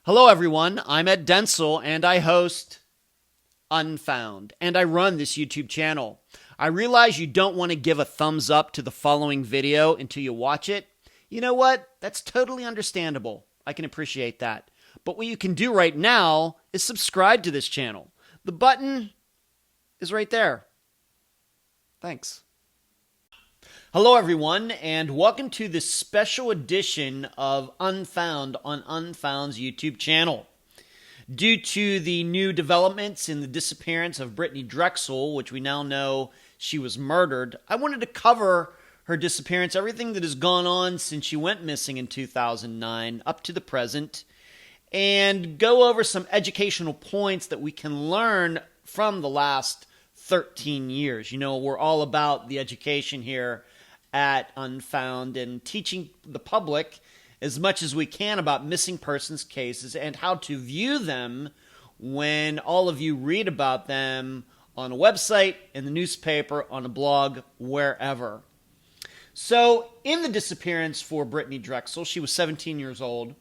Hello, everyone. I'm Ed Densel, and I host Unfound, and I run this YouTube channel. I realize you don't want to give a thumbs up to the following video until you watch it. You know what? That's totally understandable. I can appreciate that. But what you can do right now is subscribe to this channel. The button is right there. Thanks. Hello, everyone, and welcome to this special edition of Unfound on Unfound's YouTube channel. Due to the new developments in the disappearance of Brittanee Drexel, which we now know she was murdered, I wanted to cover her disappearance, everything that has gone on since she went missing in 2009 up to the present, and go over some educational points that we can learn from the last 13 years. You know, we're all about the education here at Unfound and teaching the public as much as we can about missing persons cases and how to view them when all of you read about them on a website, in the newspaper, on a blog, wherever. So, in the disappearance for Brittanee Drexel, she was 17 years old.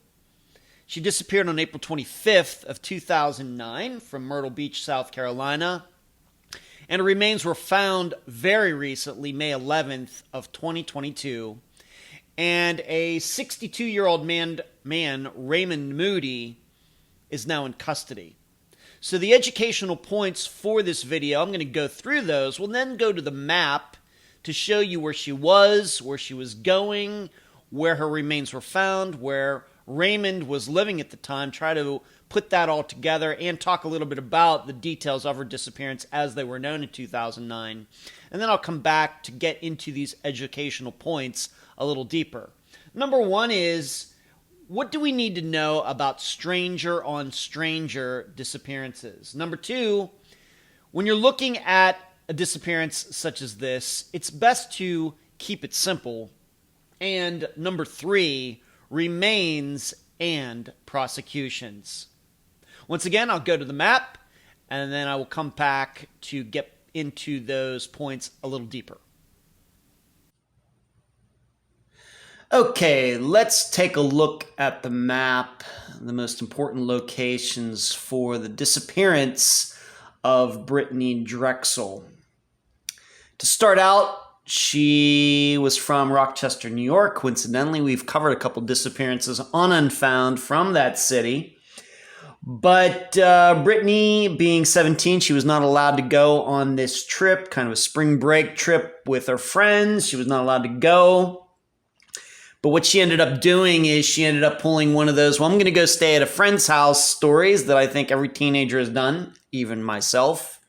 She disappeared on April 25th of 2009 from Myrtle Beach, South Carolina. And her remains were found very recently, May 11th of 2022. And a 62-year-old man, Raymond Moody, is now in custody. So the educational points for this video, I'm going to go through those. We'll then go to the map to show you where she was going, where her remains were found, where Raymond was living at the time, try to put that all together and talk a little bit about the details of her disappearance as they were known in 2009. And then I'll come back to get into these educational points a little deeper. Number one is, what do we need to know about stranger on stranger disappearances? Number two, when you're looking at a disappearance such as this, it's best to keep it simple. And number three, remains and prosecutions. Once again, I'll go to the map, and then I will come back to get into those points a little deeper. Okay, let's take a look at the map, the most important locations for the disappearance of Brittanee Drexel. To start out, she was from Rochester, New York. Coincidentally, we've covered a couple disappearances on Unfound from that city. But Brittanee, being 17, she was not allowed to go on this trip, kind of a spring break trip with her friends. She was not allowed to go. But what she ended up doing is she ended up pulling one of those, well, I'm going to go stay at a friend's house stories that I think every teenager has done, even myself.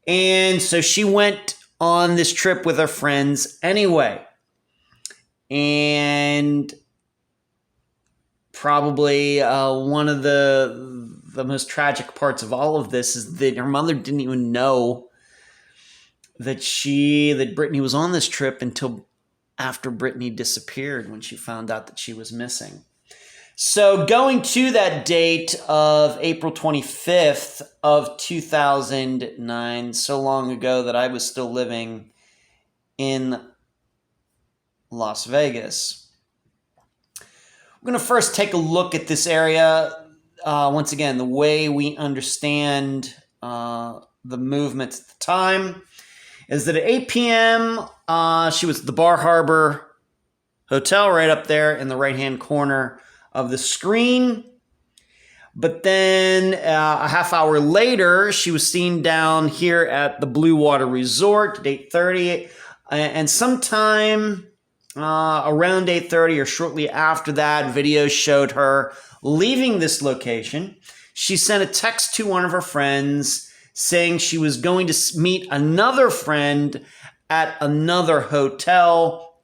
And so she went on this trip with her friends anyway. And probably one of the most tragic parts of all of this is that her mother didn't even know that Brittanee was on this trip until after Brittanee disappeared, when she found out that she was missing. So going to that date of April 25th of 2009, so long ago that I was still living in Las Vegas. We're going to first take a look at this area. Once again, the way we understand the movements at the time is that at 8 p.m., she was at the Bar Harbor Hotel right up there in the right-hand corner of the screen. But then a half hour later, she was seen down here at the Blue Water Resort at 8:30. And sometime around 8:30 or shortly after that, videos showed her leaving this location. She sent a text to one of her friends saying she was going to meet another friend at another hotel.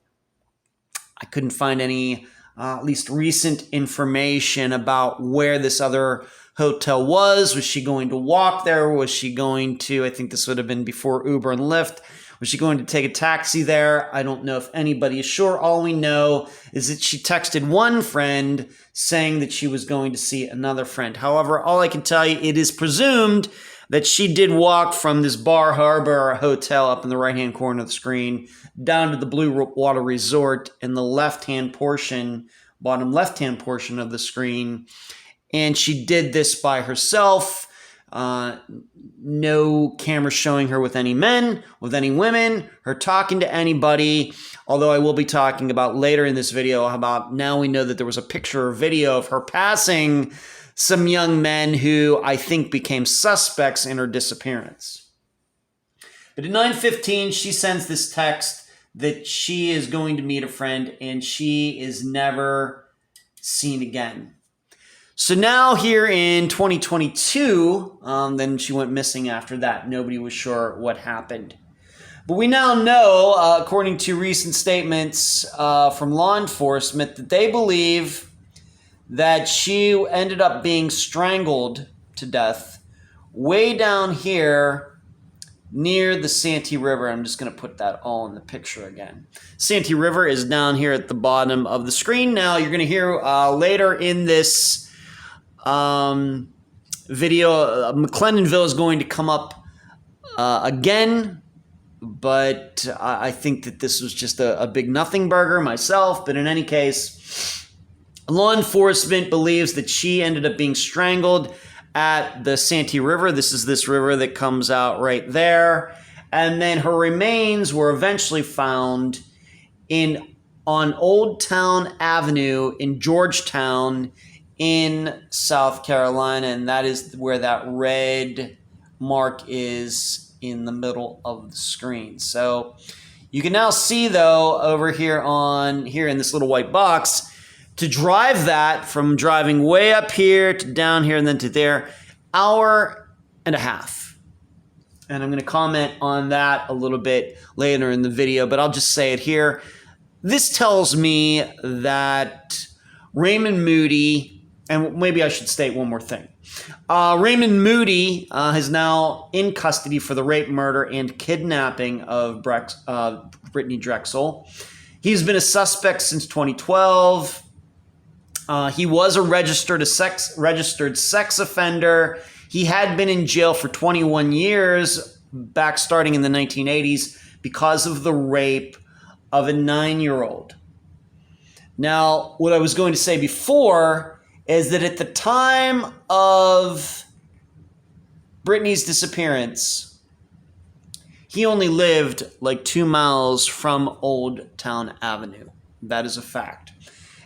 I couldn't find any at least recent information about where this other hotel was. Was she going to walk there? Was she going to, I think this would have been before Uber and Lyft. Was she going to take a taxi there? I don't know if anybody is sure. All we know is that she texted one friend saying that she was going to see another friend. However, all I can tell you, it is presumed that she did walk from this Bar Harbor hotel up in the right-hand corner of the screen down to the Blue Water Resort in the left-hand portion, bottom left-hand portion of the screen. and she did this by herself. No camera showing her with any men, with any women, her talking to anybody. Although I will be talking about later in this video about now we know that there was a picture or video of her passing some young men who I think became suspects in her disappearance. But at 9:15, she sends this text that she is going to meet a friend and she is never seen again. So now here in 2022, then she went missing after that. Nobody was sure what happened. But we now know, according to recent statements from law enforcement, that they believe that she ended up being strangled to death way down here near the Santee River. I'm just going to put that all in the picture again. Santee River is down here at the bottom of the screen. Now you're going to hear later in this video, McClendonville is going to come up again, but I think that this was just a big nothing burger myself. But in any case, law enforcement believes that she ended up being strangled at the Santee River. This is this river that comes out right there. And then her remains were eventually found on Old Town Avenue in Georgetown in South Carolina. And that is where that red mark is in the middle of the screen. So you can now see, though, over here in this little white box, to drive that from driving way up here to down here and then to there, hour and a half. And I'm going to comment on that a little bit later in the video, but I'll just say it here. This tells me that Raymond Moody, and maybe I should state one more thing. Raymond Moody is now in custody for the rape, murder, and kidnapping of Brittanee Drexel. He's been a suspect since 2012. He was a registered sex offender. He had been in jail for 21 years, back starting in the 1980s, because of the rape of a 9-year-old. Now, what I was going to say before is that at the time of Brittanee's disappearance, he only lived like 2 miles from Old Town Avenue. That is a fact.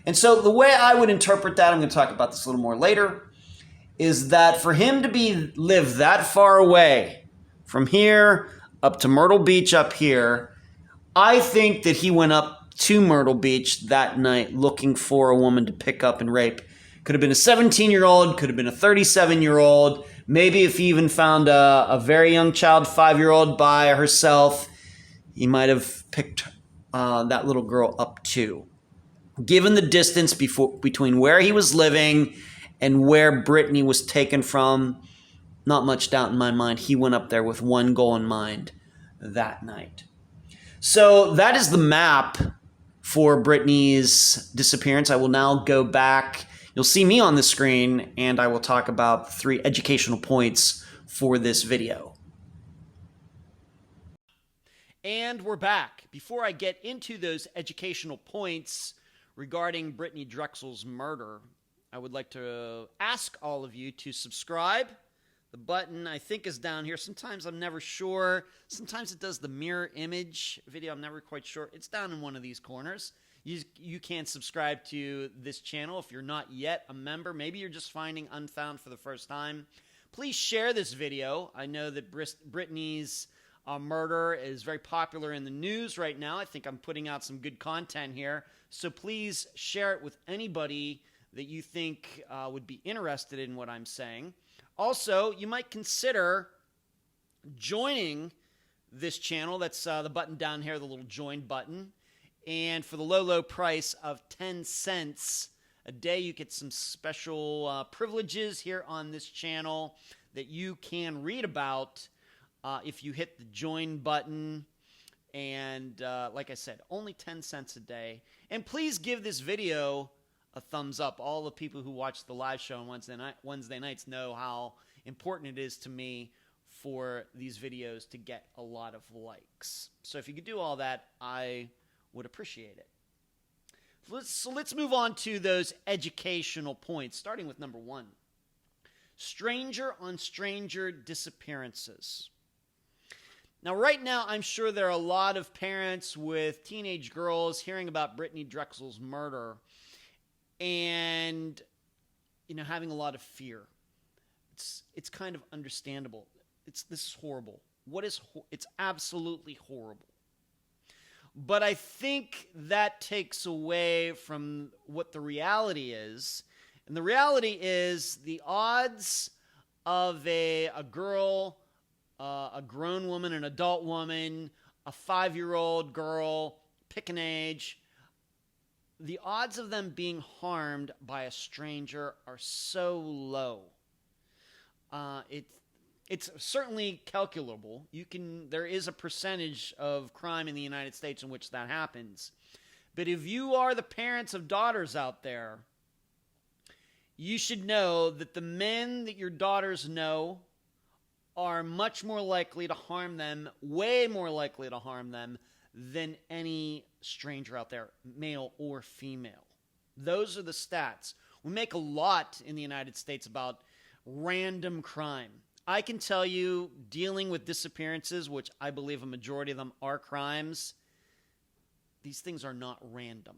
And so the way I would interpret that, I'm going to talk about this a little more later, is that for him to live that far away from here up to Myrtle Beach up here, I think that he went up to Myrtle Beach that night looking for a woman to pick up and rape. Could have been a 17-year-old, could have been a 37-year-old. Maybe if he even found a very young child, 5-year-old by herself, he might have picked that little girl up too. Given the distance between where he was living and where Brittanee was taken from, not much doubt in my mind, he went up there with one goal in mind that night. So that is the map for Brittanee's disappearance. I will now go back. You'll see me on the screen, and I will talk about 3 educational points for this video. And we're back. Before I get into those educational points regarding Brittanee Drexel's murder, I would like to ask all of you to subscribe. The button, I think, is down here. Sometimes I'm never sure. Sometimes it does the mirror image video. I'm never quite sure. It's down in one of these corners. You can subscribe to this channel if you're not yet a member. Maybe you're just finding Unfound for the first time. Please share this video. I know that Brittanee's murder is very popular in the news right now. I think I'm putting out some good content here. So please share it with anybody that you think would be interested in what I'm saying. Also, you might consider joining this channel. That's the button down here, the little join button. And for the low, low price of 10 cents a day, you get some special privileges here on this channel that you can read about if you hit the join button. And like I said, only 10 cents a day. And please give this video a thumbs up. All the people who watch the live show on Wednesday nights know how important it is to me for these videos to get a lot of likes. So if you could do all that, I would appreciate it. Let's move on to those educational points, starting with number 1. Stranger on stranger disappearances. Now, right now, I'm sure there are a lot of parents with teenage girls hearing about Brittanee Drexel's murder and, having a lot of fear. It's kind of understandable. This is horrible. It's absolutely horrible. But I think that takes away from what the reality is. And the reality is the odds of a girl, a grown woman, an adult woman, a 5-year-old girl, pick an age, the odds of them being harmed by a stranger are so low. It's certainly calculable. There is a percentage of crime in the United States in which that happens. But if you are the parents of daughters out there, you should know that the men that your daughters know are much more likely to harm them, way more likely to harm them than any stranger out there, male or female. Those are the stats. We make a lot in the United States about random crime. I can tell you, dealing with disappearances, which I believe a majority of them are crimes, these things are not random.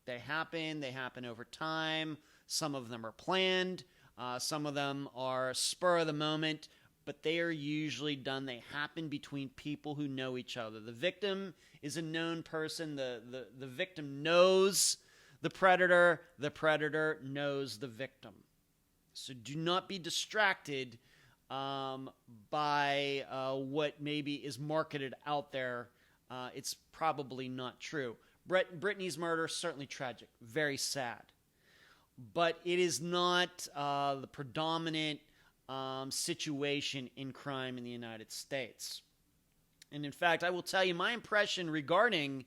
They happen over time. Some of them are planned. Some of them are spur of the moment, but they are usually done. They happen between people who know each other. The victim is a known person. The victim knows the predator knows the victim. So do not be distracted by what maybe is marketed out there. It's probably not true. Brittanee's murder, certainly tragic, very sad. But it is not the predominant situation in crime in the United States. And in fact, I will tell you my impression regarding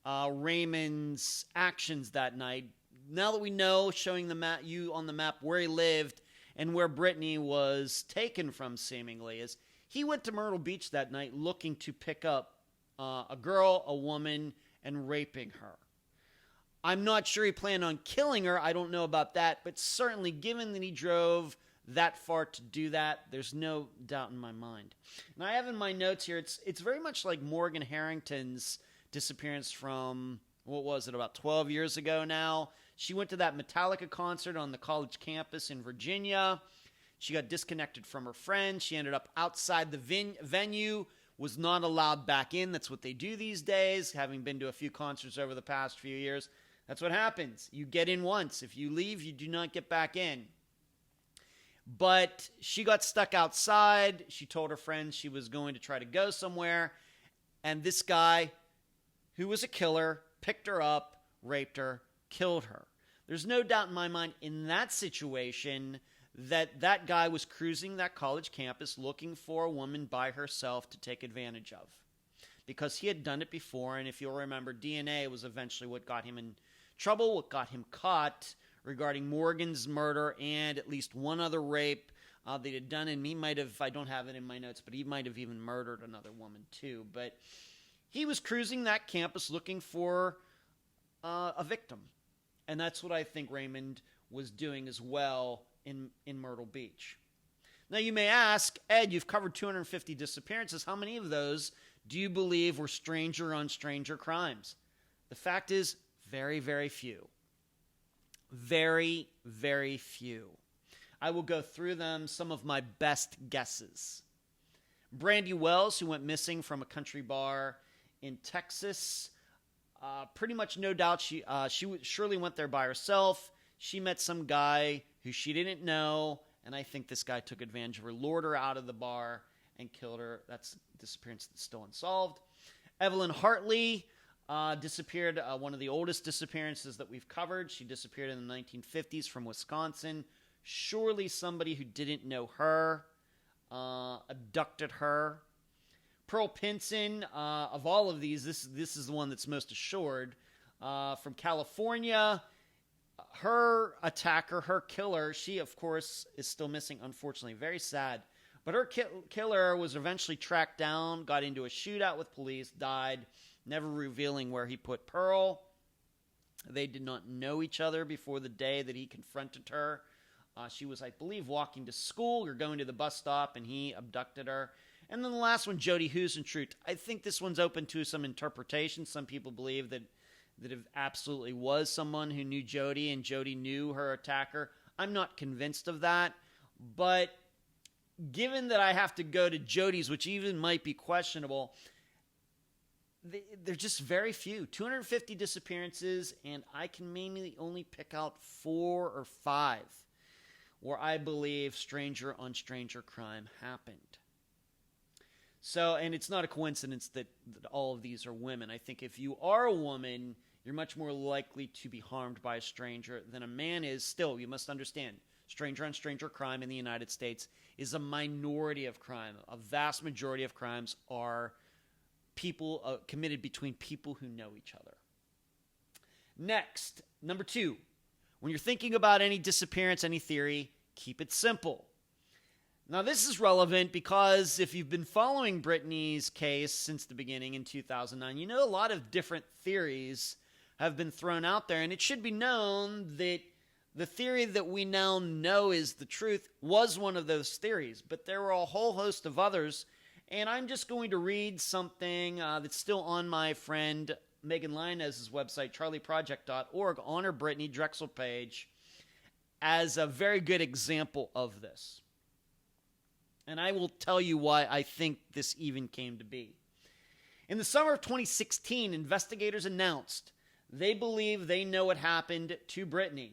Raymond's actions that night. Now that we know, showing you on the map where he lived and where Brittanee was taken from, seemingly, is he went to Myrtle Beach that night looking to pick up a girl, a woman, and raping her. I'm not sure he planned on killing her. I don't know about that. But certainly, given that he drove that far to do that, there's no doubt in my mind. And I have in my notes here, it's very much like Morgan Harrington's disappearance from, what was it, about 12 years ago now. She went to that Metallica concert on the college campus in Virginia. She got disconnected from her friends. She ended up outside the venue, was not allowed back in. That's what they do these days, having been to a few concerts over the past few years. That's what happens. You get in once. If you leave, you do not get back in. But she got stuck outside. She told her friends she was going to try to go somewhere. And this guy, who was a killer, picked her up, raped her, killed her. There's no doubt in my mind in that situation that guy was cruising that college campus looking for a woman by herself to take advantage of. Because he had done it before, and if you'll remember, DNA was eventually what got him in trouble, what got him caught regarding Morgan's murder and at least one other rape that he had done. And he might have, I don't have it in my notes, but he might have even murdered another woman too. But he was cruising that campus looking for a victim. And that's what I think Raymond was doing as well in Myrtle Beach. Now you may ask, Ed, you've covered 250 disappearances. How many of those do you believe were stranger on stranger crimes? The fact is, very, very few. Very, very few. I will go through them, some of my best guesses. Brandy Wells, who went missing from a country bar in Texas. Pretty much no doubt she surely went there by herself. She met some guy who she didn't know, and I think this guy took advantage of her, lured her out of the bar, and killed her. That's a disappearance that's still unsolved. Evelyn Hartley disappeared, one of the oldest disappearances that we've covered. She disappeared in the 1950s from Wisconsin. Surely somebody who didn't know her abducted her. Pearl Pinson, of all of these, this is the one that's most assured. From California, her attacker, her killer, she, of course, is still missing, unfortunately. Very sad. But her killer was eventually tracked down, got into a shootout with police, died, never revealing where he put Pearl. They did not know each other before the day that he confronted her. She was, I believe, walking to school or going to the bus stop, and he abducted her. And then the last one, Jodi Huisentruit. I think this one's open to some interpretation. Some people believe that it absolutely was someone who knew Jodi, and Jodi knew her attacker. I'm not convinced of that, but given that I have to go to Jodi's, which even might be questionable, they're just very few. 250 disappearances, and I can mainly only pick out 4 or 5 where I believe stranger on stranger crime happened. So, and it's not a coincidence that all of these are women. I think if you are a woman, you're much more likely to be harmed by a stranger than a man is. Still, you must understand, stranger on stranger crime in the United States is a minority of crime. A vast majority of crimes are people committed between people who know each other. Next, number 2. When you're thinking about any disappearance, any theory, keep it simple. Now, this is relevant because if you've been following Brittanee's case since the beginning in 2009, you know a lot of different theories have been thrown out there, and it should be known that the theory that we now know is the truth was one of those theories, but there were a whole host of others, and I'm just going to read something that's still on my friend Megan Lionez's website, charlieproject.org, on her Brittanee Drexel page, as a very good example of this. And I will tell you why I think this even came to be. In the summer of 2016, investigators announced they believe they know what happened to Brittanee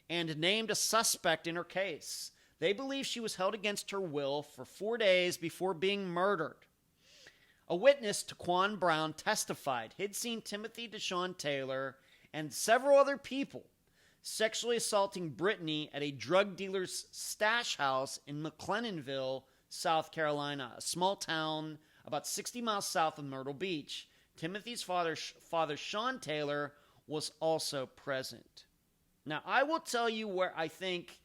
and named a suspect in her case. They believe she was held against her will for 4 days before being murdered. A witness, Taquan Brown, testified he'd seen Timothy Deshaun Taylor and several other people sexually assaulting Brittanee at a drug dealer's stash house in McLennanville, South Carolina, a small town about 60 miles south of Myrtle Beach. Timothy's father, Sean Taylor, was also present. Now, I will tell you where I think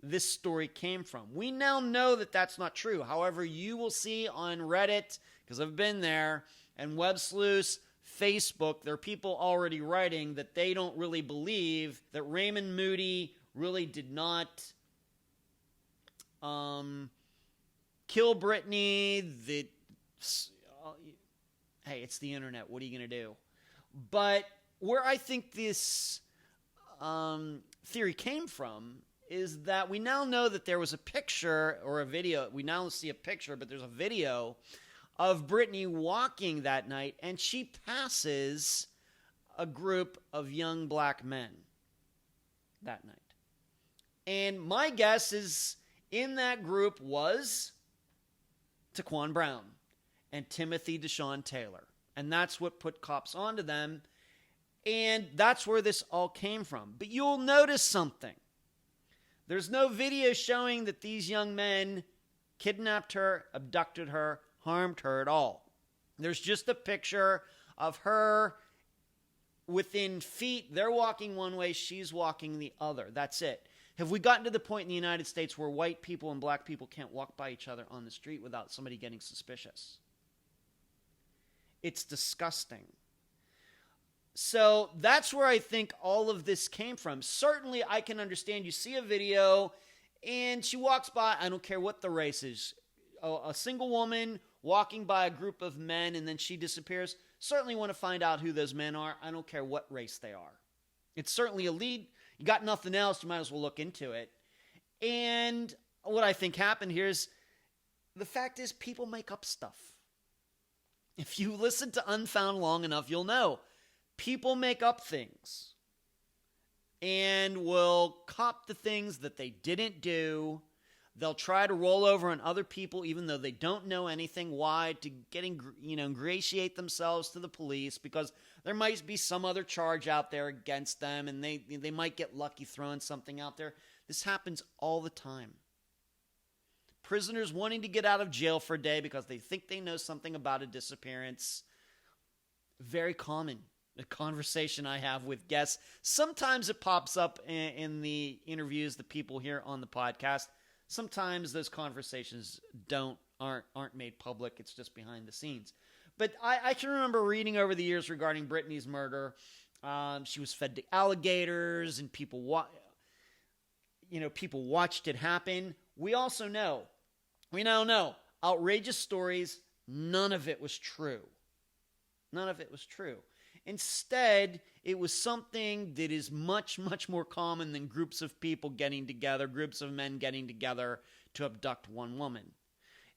this story came from. We now know that that's not true. However, you will see on Reddit, because I've been there, and WebSleuth's Facebook, there are people already writing that they don't really believe that Raymond Moody really did not kill Brittanee. Hey, it's the internet. What are you going to do? But where I think this theory came from is that we now know that there was a picture or a video. We now see a picture, but there's a video of Brittanee walking that night, and she passes a group of young black men that night. And my guess is in that group was Taquan Brown and Timothy Deshaun Taylor. And that's what put cops onto them. And that's where this all came from. But you'll notice something. There's no video showing that these young men kidnapped her, abducted her, harmed her at all. There's just a picture of her within feet. They're walking one way, she's walking the other. That's it. Have we gotten to the point in the United States where white people and black people can't walk by each other on the street without somebody getting suspicious? It's disgusting. So that's where I think all of this came from. Certainly, I can understand you see a video and she walks by, I don't care what the race is, a single woman walking by a group of men and then she disappears. Certainly want to find out who those men are. I don't care what race they are. It's certainly a lead. You got nothing else, you might as well look into it. And what I think happened here is, the fact is people make up stuff. If you listen to Unfound long enough, you'll know. People make up things and will cop the things that they didn't do. They'll try to roll over on other people even though they don't know anything. Why? To ingratiate themselves to the police because there might be some other charge out there against them and they might get lucky throwing something out there. This happens all the time. Prisoners wanting to get out of jail for a day because they think they know something about a disappearance. Very common. A conversation I have with guests. Sometimes it pops up in the interviews that people hear on the podcast. Sometimes those conversations aren't made public. It's just behind the scenes. But I can remember reading over the years regarding Brittanee's murder She was fed to alligators, and people watched it happen. We now know, outrageous stories, none of it was true. None of it was true. Instead, it was something that is much, much more common than groups of people getting together, groups of men getting together to abduct one woman.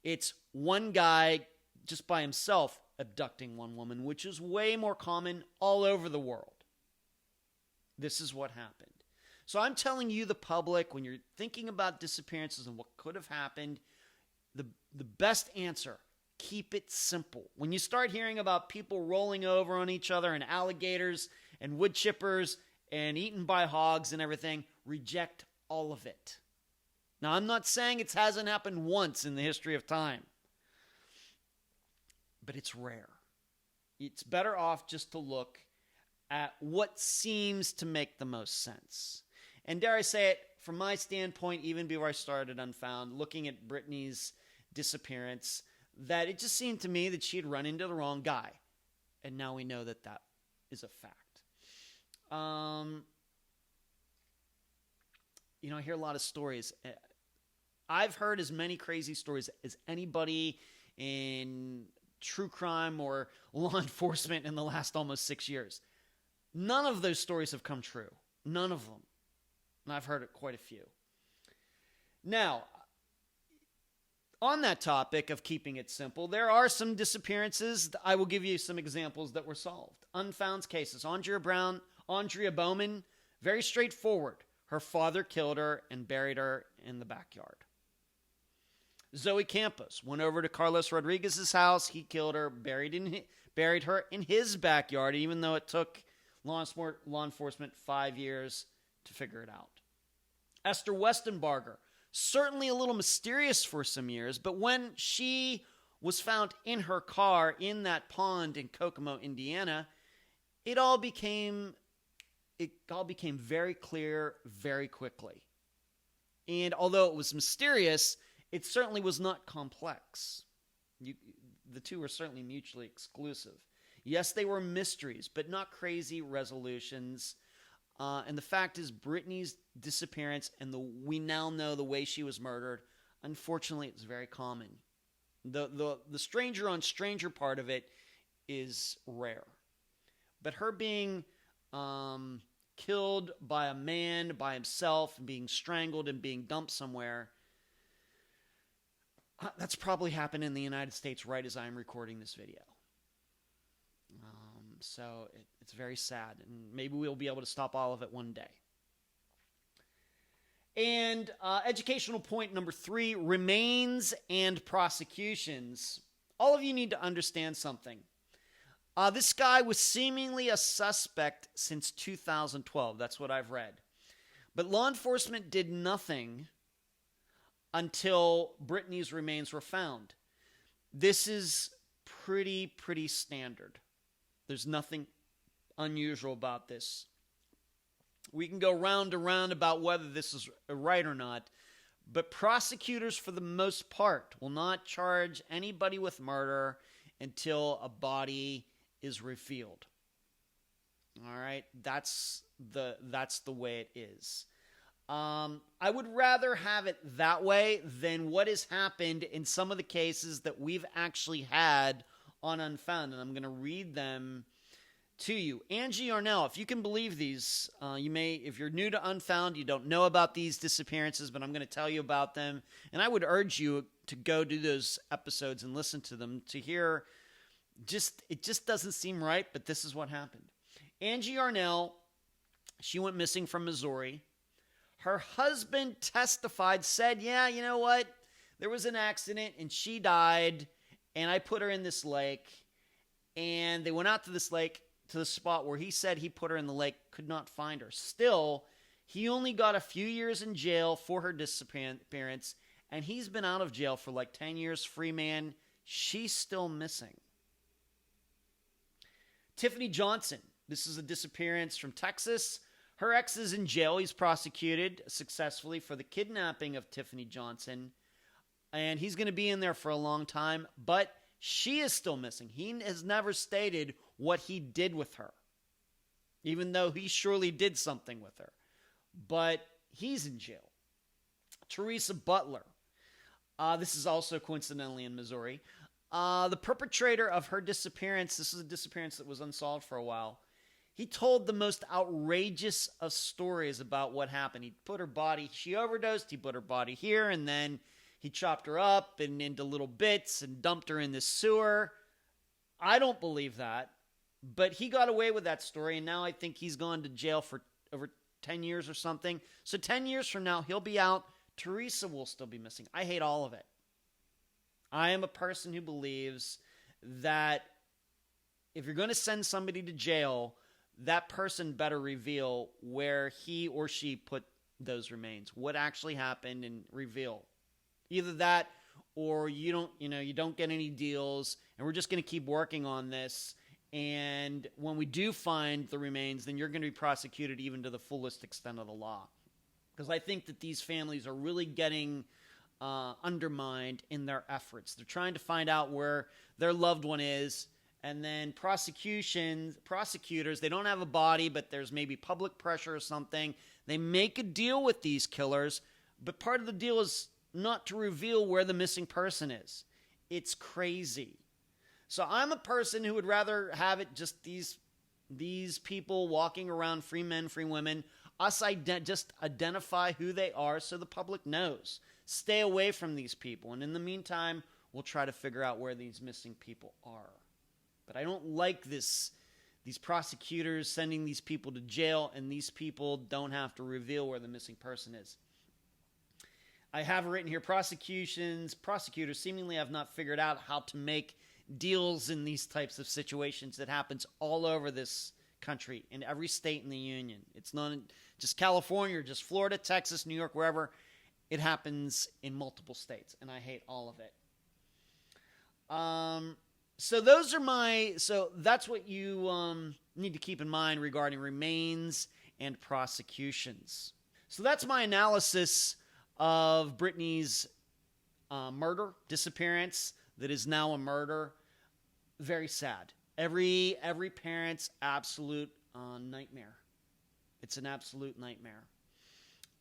It's one guy just by himself abducting one woman, which is way more common all over the world. This is what happened. So I'm telling you, the public, when you're thinking about disappearances and what could have happened, the best answer, keep it simple. When you start hearing about people rolling over on each other and alligators and wood chippers and eaten by hogs and everything, reject all of it. Now, I'm not saying it hasn't happened once in the history of time, but it's rare. It's better off just to look at what seems to make the most sense. And dare I say it, from my standpoint, even before I started Unfound, looking at Brittanee's disappearance, that it just seemed to me that she had run into the wrong guy. And now we know that that is a fact. I hear a lot of stories. I've heard as many crazy stories as anybody in true crime or law enforcement in the last almost 6 years. None of those stories have come true. None of them. And I've heard quite a few. Now, on that topic of keeping it simple, there are some disappearances. I will give you some examples that were solved. Unfound cases. Andrea Bowman, very straightforward. Her father killed her and buried her in the backyard. Zoe Campos went over to Carlos Rodriguez's house. He killed her, buried her in his backyard, even though it took law enforcement 5 years to figure it out. Esther Westenbarger, certainly a little mysterious for some years, but when she was found in her car in that pond in Kokomo, Indiana, it all became very clear very quickly. And although it was mysterious, it certainly was not complex. The two were certainly mutually exclusive. Yes, they were mysteries, but not crazy resolutions. And the fact is, Brittanee's disappearance and we now know the way she was murdered, unfortunately, it's very common. The stranger on stranger part of it is rare. But her being killed by a man by himself, and being strangled and being dumped somewhere, that's probably happened in the United States right as I'm recording this video. So it's very sad, and maybe we'll be able to stop all of it one day. And educational point number 3, remains and prosecutions. All of you need to understand something. This guy was seemingly a suspect since 2012. That's what I've read. But law enforcement did nothing until Brittanee's remains were found. This is pretty standard. There's nothing unusual about this. We can go round and round about whether this is right or not, but prosecutors, for the most part, will not charge anybody with murder until a body is revealed. All right, that's the way it is. I would rather have it that way than what has happened in some of the cases that we've actually had on Unfound, and I'm going to read them to you. Angie Arnell, if you can believe these, if you're new to Unfound, you don't know about these disappearances, but I'm going to tell you about them, and I would urge you to go do those episodes and listen to them to hear. It just doesn't seem right, but this is what happened. Angie Arnell, she went missing from Missouri. Her husband testified, said, yeah, you know what? There was an accident and she died, and I put her in this lake. And they went out to this lake, to the spot where he said he put her in the lake, could not find her. Still, he only got a few years in jail for her disappearance, and he's been out of jail for like 10 years, free man. She's still missing. Tiffany Johnson, this is a disappearance from Texas. Her ex is in jail. He's prosecuted successfully for the kidnapping of Tiffany Johnson, and he's going to be in there for a long time, but she is still missing. He has never stated what he did with her. even though he surely did something with her. But he's in jail. Teresa Butler. This is also coincidentally in Missouri. The perpetrator of her disappearance, this is a disappearance that was unsolved for a while, he told the most outrageous of stories about what happened. He put her body, she overdosed, he put her body here, and then he chopped her up and into little bits and dumped her in the sewer. I don't believe that, but he got away with that story, and now I think he's gone to jail for over 10 years or something. So 10 years from now, he'll be out. Teresa will still be missing. I hate all of it. I am a person who believes that if you're going to send somebody to jail, that person better reveal where he or she put those remains, what actually happened, and reveal. Either that or you don't get any deals, and we're just going to keep working on this. And when we do find the remains, then you're going to be prosecuted even to the fullest extent of the law. Because I think that these families are really getting undermined in their efforts. They're trying to find out where their loved one is, and then prosecutors, they don't have a body, but there's maybe public pressure or something. They make a deal with these killers, but part of the deal is not to reveal where the missing person is. It's crazy. So I'm a person who would rather have it just these people walking around, free men, free women, us just identify who they are so the public knows. Stay away from these people. And in the meantime, we'll try to figure out where these missing people are. But I don't like these prosecutors sending these people to jail, and these people don't have to reveal where the missing person is. I have written here, prosecutors seemingly have not figured out how to make deals in these types of situations. That happens all over this country, in every state in the union. It's not just California or just Florida, Texas, New York, wherever. It happens in multiple states, and I hate all of it. So that's what you need to keep in mind regarding remains and prosecutions. So that's my analysis of Brittanee's disappearance that is now a murder. Very sad. Every parent's absolute nightmare. It's an absolute nightmare.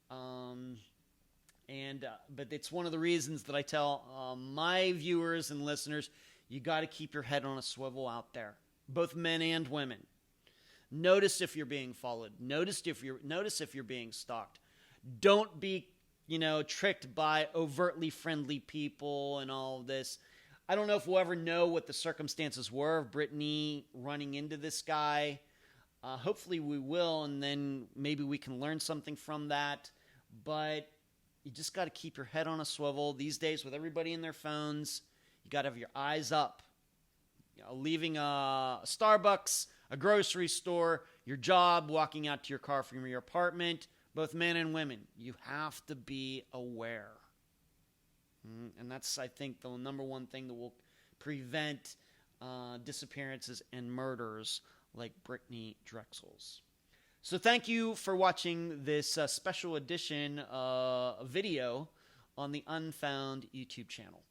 But it's one of the reasons that I tell my viewers and listeners, you got to keep your head on a swivel out there, both men and women. Notice if you're being followed. Notice if you're being stalked. Don't be, tricked by overtly friendly people and all of this. I don't know if we'll ever know what the circumstances were of Brittanee running into this guy. Hopefully we will, and then maybe we can learn something from that. But you just got to keep your head on a swivel. These days, with everybody in their phones, you got to have your eyes up. Leaving a Starbucks, a grocery store, your job, walking out to your car from your apartment, both men and women, you have to be aware. And that's, I think, the number one thing that will prevent disappearances and murders like Brittanee Drexel's. So thank you for watching this special edition video on the Unfound YouTube channel.